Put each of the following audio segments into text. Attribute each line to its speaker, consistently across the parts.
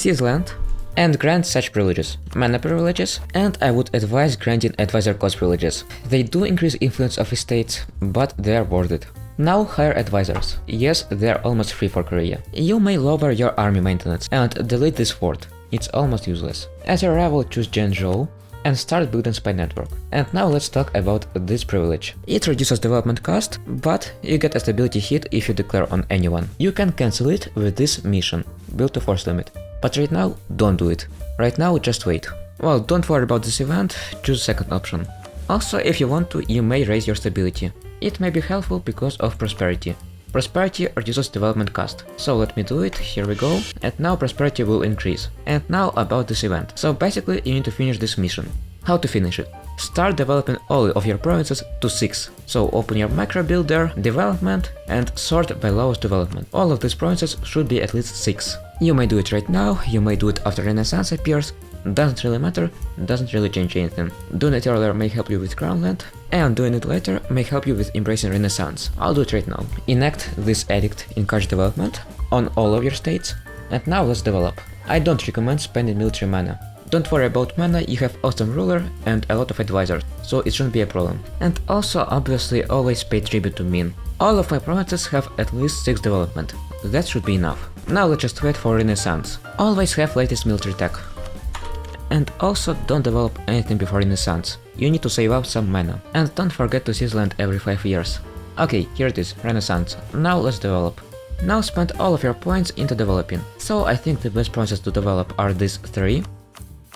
Speaker 1: seize land, and grant such privileges, mana privileges, and I would advise granting advisor cost privileges. They do increase influence of estates, but they are worth it. Now hire advisors. Yes, they are almost free for Korea. You may lower your army maintenance and delete this fort. It's almost useless. As your rival, choose Jianzhou and start building spy network. And now let's talk about this privilege. It reduces development cost, but you get a stability hit if you declare on anyone. You can cancel it with this mission, build to force limit. But right now, don't do it. Right now, just wait. Well, don't worry about this event, choose second option. Also, if you want to, you may raise your stability. It may be helpful because of prosperity. Prosperity reduces development cost. So let me do it, here we go. And now prosperity will increase. And now about this event. So basically you need to finish this mission. How to finish it? Start developing all of your provinces to 6. So open your macro builder, development, and sort by lowest development. All of these provinces should be at least 6. You may do it right now, you may do it after Renaissance appears. Doesn't really matter, doesn't really change anything. Doing it earlier may help you with crown land, and doing it later may help you with embracing Renaissance. I'll do it right now. Enact this edict, encourage development on all of your states. And now let's develop. I don't recommend spending military mana. Don't worry about mana, you have awesome ruler and a lot of advisors, so it shouldn't be a problem. And also obviously always pay tribute to Min. All of my provinces have at least 6 development. That should be enough. Now let's just wait for Renaissance. Always have latest military tech. And also don't develop anything before Renaissance. You need to save up some mana. And don't forget to seize land every 5 years. Okay, here it is, Renaissance. Now let's develop. Now spend all of your points into developing. So I think the best provinces to develop are these 3.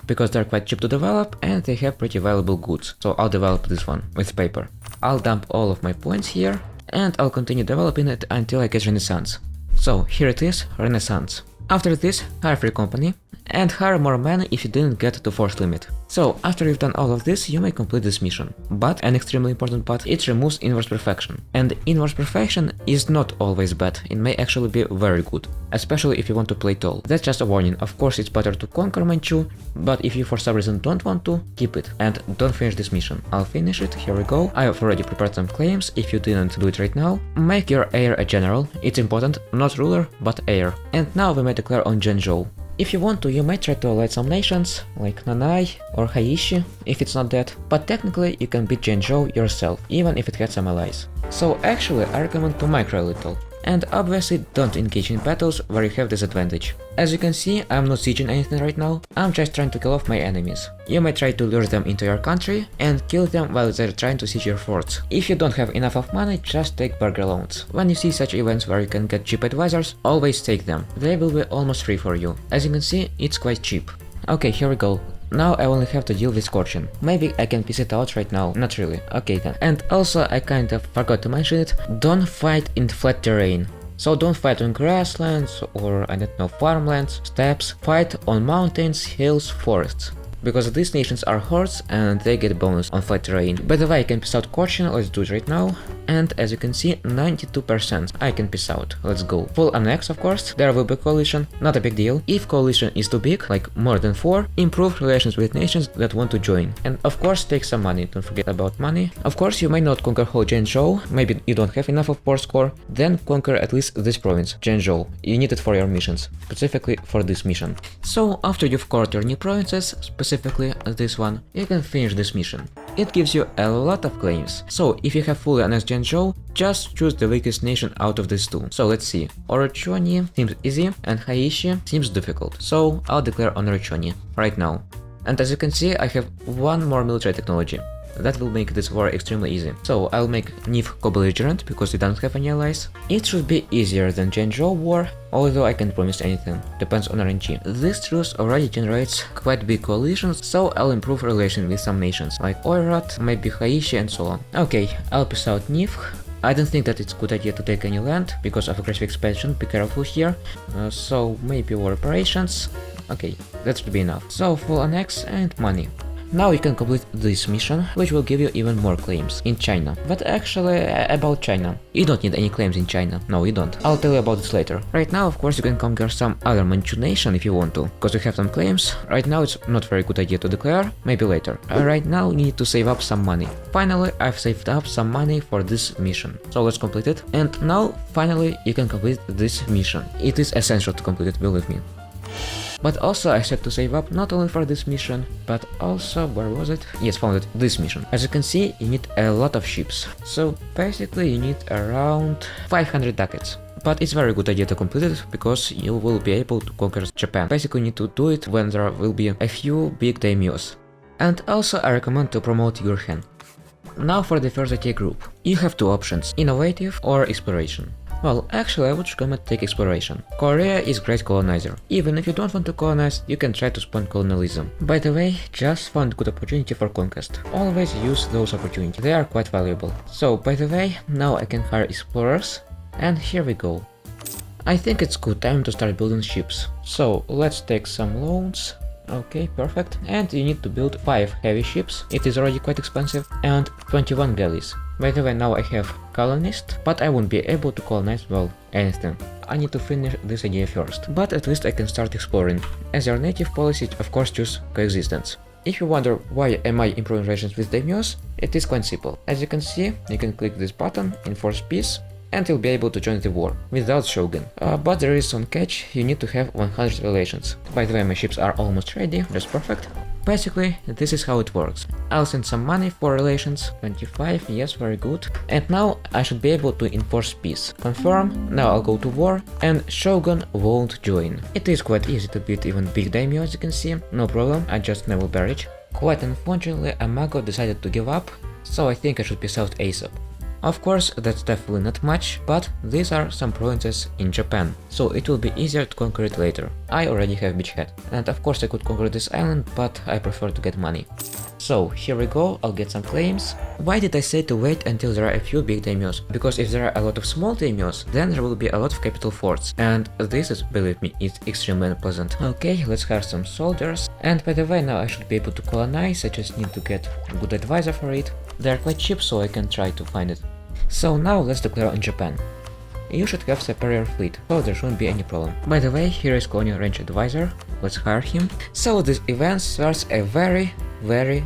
Speaker 1: Because they're quite cheap to develop and they have pretty valuable goods. So I'll develop this one with paper. I'll dump all of my points here and I'll continue developing it until I get Renaissance. So here it is, Renaissance. After this, hire free company and hire more mana if you didn't get to force limit. So after you've done all of this, you may complete this mission. But an extremely important part, it removes inverse perfection. And inverse perfection is not always bad, it may actually be very good. Especially if you want to play tall. That's just a warning, of course it's better to conquer Manchu, but if you for some reason don't want to, keep it. And don't finish this mission. I'll finish it, here we go. I have already prepared some claims, if you didn't do it right now. Make your heir a general, it's important, not ruler, but heir. And now we may declare on Jianzhou. If you want to, you might try to ally some nations, like Nanai or Haishi, if it's not dead, but technically you can beat Jianzhou yourself, even if it had some allies. So actually I recommend to micro a little. And obviously don't engage in battles where you have disadvantage. As you can see, I'm not sieging anything right now, I'm just trying to kill off my enemies. You may try to lure them into your country and kill them while they're trying to siege your forts. If you don't have enough of money, just take burger loans. When you see such events where you can get cheap advisors, always take them. They will be almost free for you. As you can see, it's quite cheap. Okay, here we go. Now I only have to deal with Scorching. Maybe I can piece it out right now, not really, okay then. And also I kind of forgot to mention it, don't fight in flat terrain. So don't fight on grasslands or I don't know, farmlands, steppes, fight on mountains, hills, forests. Because these nations are hordes and they get bonus on flat terrain. By the way, I can piece out Scorching, let's do it right now. And as you can see, 92% I can piece out, let's go. Full annex of course, there will be coalition, not a big deal. If coalition is too big, like more than 4, improve relations with nations that want to join. And of course take some money, don't forget about money. Of course you may not conquer whole Jianzhou, maybe you don't have enough of port score, then conquer at least this province, Jianzhou. You need it for your missions, specifically for this mission. So after you've covered your new provinces, specifically this one, you can finish this mission. It gives you a lot of claims. So if you have fully annexed Jianzhou, just choose the weakest nation out of these 2. So let's see. Orochoni seems easy and Haishi seems difficult. So I'll declare on Orochoni right now. And as you can see, I have 1 more military technology. That will make this war extremely easy. So I'll make Nif co-belligerent because we don't have any allies. It should be easier than Jianzhou war, although I can't promise anything, depends on RNG. This truce already generates quite big coalitions, so I'll improve relation with some nations, like Oirat, maybe Haishi and so on. Okay, I'll piece out Nif. I don't think that it's a good idea to take any land, because of aggressive expansion, be careful here. So maybe war operations. Okay, that should be enough. So full annex and money. Now you can complete this mission, which will give you even more claims in China. But actually, about China. You don't need any claims in China. No, you don't. I'll tell you about this later. Right now, of course, you can conquer some other Manchu nation if you want to, because you have some claims. Right now, it's not very good idea to declare, maybe later. Right now, you need to save up some money. Finally, I've saved up some money for this mission. So let's complete it. And now, finally, you can complete this mission. It is essential to complete it, believe me. But also I had to save up not only for this mission, but also, where was it? Yes, found it, this mission. As you can see, you need a lot of ships. So basically you need around 500 ducats. But it's a very good idea to complete it, because you will be able to conquer Japan. Basically you need to do it when there will be a few big daimyos. And also I recommend to promote your hen. Now for the first idea group. You have two options, innovative or exploration. Well, actually I would recommend take exploration. Korea is great colonizer. Even if you don't want to colonize, you can try to spawn colonialism. By the way, just found good opportunity for conquest. Always use those opportunities, they are quite valuable. So by the way, now I can hire explorers, and here we go. I think it's good time to start building ships. So let's take some loans. Okay, perfect. And you need to build 5 heavy ships, it is already quite expensive, and 21 galleys. By the way, now I have colonist, but I won't be able to colonize, well, anything. I need to finish this idea first, but at least I can start exploring. As your native policy, of course, choose coexistence. If you wonder why am I improving relations with daimyos, it is quite simple. As you can see, you can click this button, enforce peace, and you'll be able to join the war without shogun. But there is one catch, you need to have 100 relations. By the way, my ships are almost ready, just perfect. Basically, this is how it works. I'll send some money for relations, 25, yes, very good. And now I should be able to enforce peace. Confirm, now I'll go to war, and shogun won't join. It is quite easy to beat even big daimyo, as you can see, no problem, I just never barrage. Quite unfortunately, Amago decided to give up, so I think I should peace out ASAP. Of course, that's definitely not much, but these are some provinces in Japan, so it will be easier to conquer it later. I already have beachhead, and of course I could conquer this island, but I prefer to get money. So, here we go, I'll get some claims. Why did I say to wait until there are a few big daimyos? Because if there are a lot of small daimyos, then there will be a lot of capital forts, and this is, believe me, it's extremely unpleasant. Okay, let's hire some soldiers. And by the way, now I should be able to colonize, I just need to get a good advisor for it. They are quite cheap, so I can try to find it. So now let's declare on Japan. You should have superior fleet, so there shouldn't be any problem. By the way, here is colonial range advisor, let's hire him. So this event starts a very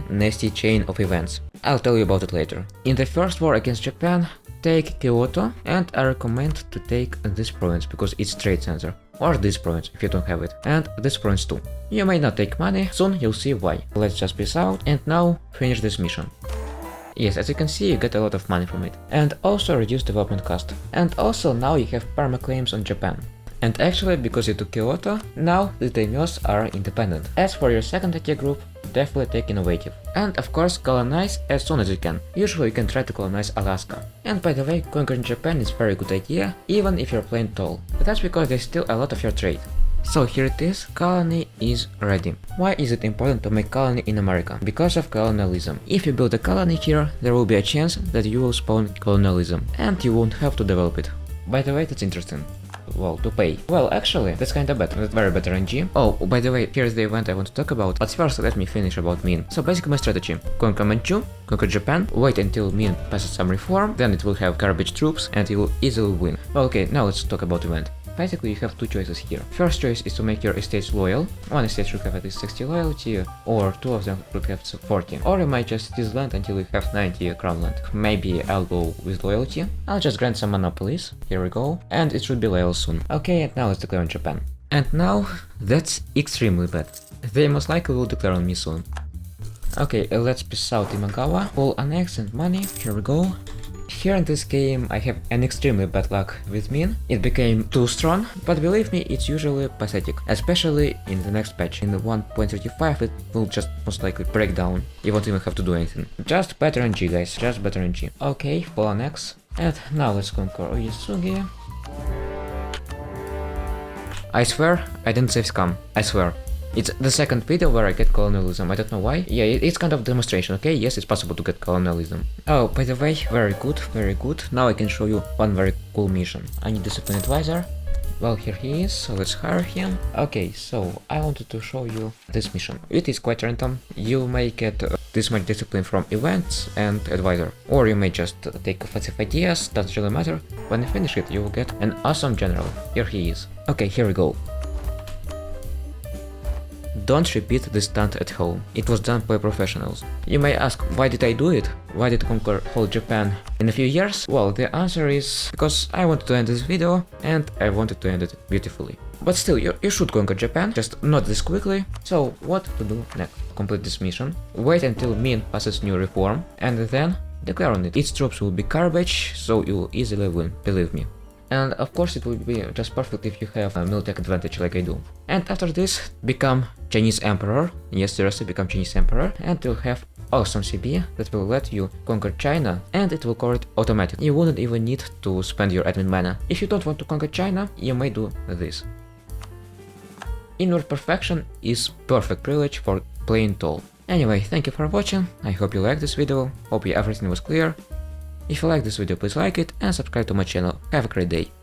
Speaker 1: nasty chain of events. I'll tell you about it later. In the first war against Japan, take Kyoto, and I recommend to take this province because it's trade center. Or this province if you don't have it, and this province too. You may not take money, soon you'll see why. Let's just peace out, and now finish this mission. Yes, as you can see, you get a lot of money from it. And also reduce development cost. And also now you have perma claims on Japan. And actually, because you took Kyoto, now the daimyos are independent. As for your second idea group, definitely take innovative. And of course, colonize as soon as you can. Usually you can try to colonize Alaska. And by the way, conquering Japan is a very good idea, even if you're playing tall. But that's because there's still a lot of your trade. So here it is, colony is ready. Why is it important to make colony in America? Because of colonialism. If you build a colony here, there will be a chance that you will spawn colonialism, and you won't have to develop it. By the way, that's interesting. Well, to pay. Well, actually, that's kinda better. That's very better RNG. Oh, by the way, here's the event I want to talk about. But first, let me finish about Min. So basically my strategy. Conquer Manchu, conquer Japan, wait until Min passes some reform, then it will have garbage troops, and you will easily win. Well, okay, now let's talk about event. Basically, you have two choices here. First choice is to make your estates loyal. One estate should have at least 60 loyalty, or two of them should have 40. Or you might just seize land until you have 90 crown land. Maybe I'll go with loyalty. I'll just grant some monopolies. Here we go. And it should be loyal soon. Okay, and now let's declare on Japan. And now, that's extremely bad. They most likely will declare on me soon. Okay, let's peace out Imagawa. Full annex and money. Here we go. Here in this game I have an extremely bad luck with Min. It became too strong, but believe me, it's usually pathetic, especially in the next patch. In the 1.35 it will just most likely break down. You won't even have to do anything. Just better NG, guys, just better NG. Okay, full annex. And now let's conquer Oyasugi. I swear, I didn't save scam, I swear. It's the second video where I get colonialism, I don't know why. Yeah, it's kind of demonstration, okay? Yes, it's possible to get colonialism. Oh, by the way, very good, very good. Now I can show you one very cool mission. I need discipline advisor. Well, here he is, so let's hire him. Okay, so I wanted to show you this mission. It is quite random. You may get this much discipline from events and advisor. Or you may just take offensive ideas, doesn't really matter. When you finish it, you will get an awesome general. Here he is. Okay, here we go. Don't repeat this stunt at home. It was done by professionals. You may ask, why did I do it? Why did I conquer whole Japan in a few years? Well, the answer is because I wanted to end this video and I wanted to end it beautifully. But still, you should conquer Japan, just not this quickly. So what to do next? Complete this mission, wait until Min passes new reform, and then declare on it. Its troops will be garbage, so you'll easily win, believe me. And of course it will be just perfect if you have a military advantage like I do. And after this, become Chinese Emperor. Yes, seriously, become Chinese Emperor, and you'll have awesome CB that will let you conquer China, and it will cover it automatically. You wouldn't even need to spend your admin mana. If you don't want to conquer China, you may do this. Inward Perfection is perfect privilege for playing tall. Anyway, thank you for watching, I hope you liked this video, hope everything was clear. If you like this video, please like it and subscribe to my channel. Have a great day.